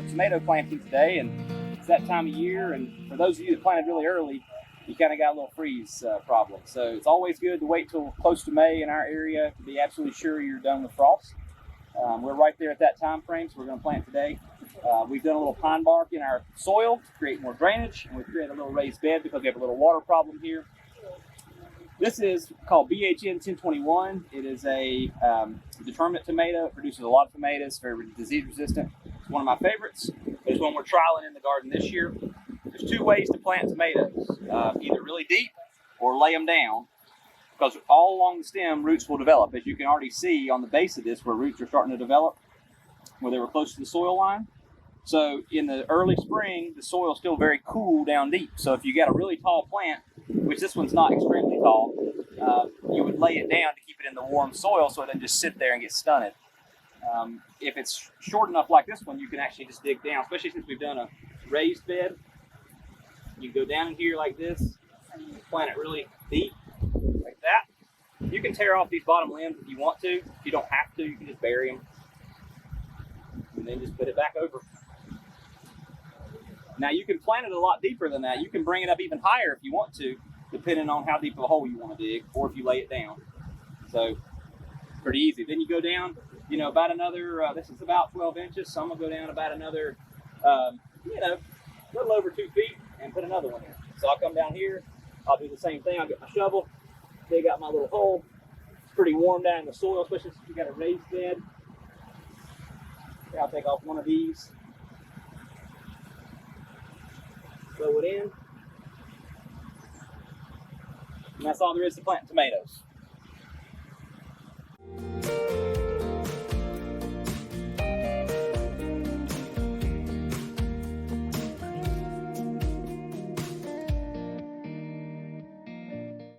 tomato planting today, and it's that time of year. And for those of you that planted really early, you kind of got a little freeze problem. So it's always good to wait till close to May in our area to be absolutely sure you're done with frost. We're right there at that time frame, so we're going to plant today. We've done a little pine bark in our soil to create more drainage, and we've created a little raised bed because we have a little water problem here. This is called BHN 1021. It is a determinate tomato. It produces a lot of tomatoes, very disease resistant. It's one of my favorites. It's one we're trialing in the garden this year. There's two ways to plant tomatoes, either really deep or lay them down, because all along the stem roots will develop. As you can already see on the base of this where roots are starting to develop, where they were close to the soil line. So in the early spring, the soil is still very cool down deep. So if you got a really tall plant, which this one's not extremely tall, you would lay it down to keep it in the warm soil so it doesn't just sit there and get stunted. If it's short enough like this one, you can actually just dig down, especially since we've done a raised bed. You can go down in here like this, plant it really deep, like that. You can tear off these bottom limbs if you want to. If you don't have to, you can just bury them. And then just put it back over. Now you can plant it a lot deeper than that. You can bring it up even higher if you want to, depending on how deep of a hole you want to dig, or if you lay it down. So, pretty easy. Then you go down, about another, this is about 12 inches, so I'm going to go down about another, a little over 2 feet and put another one in. So I'll come down here, I'll do the same thing. I'll get my shovel, dig out my little hole. It's pretty warm down in the soil, especially since you got a raised bed. I'll take off one of these, throw it in, and that's all there is to planting tomatoes.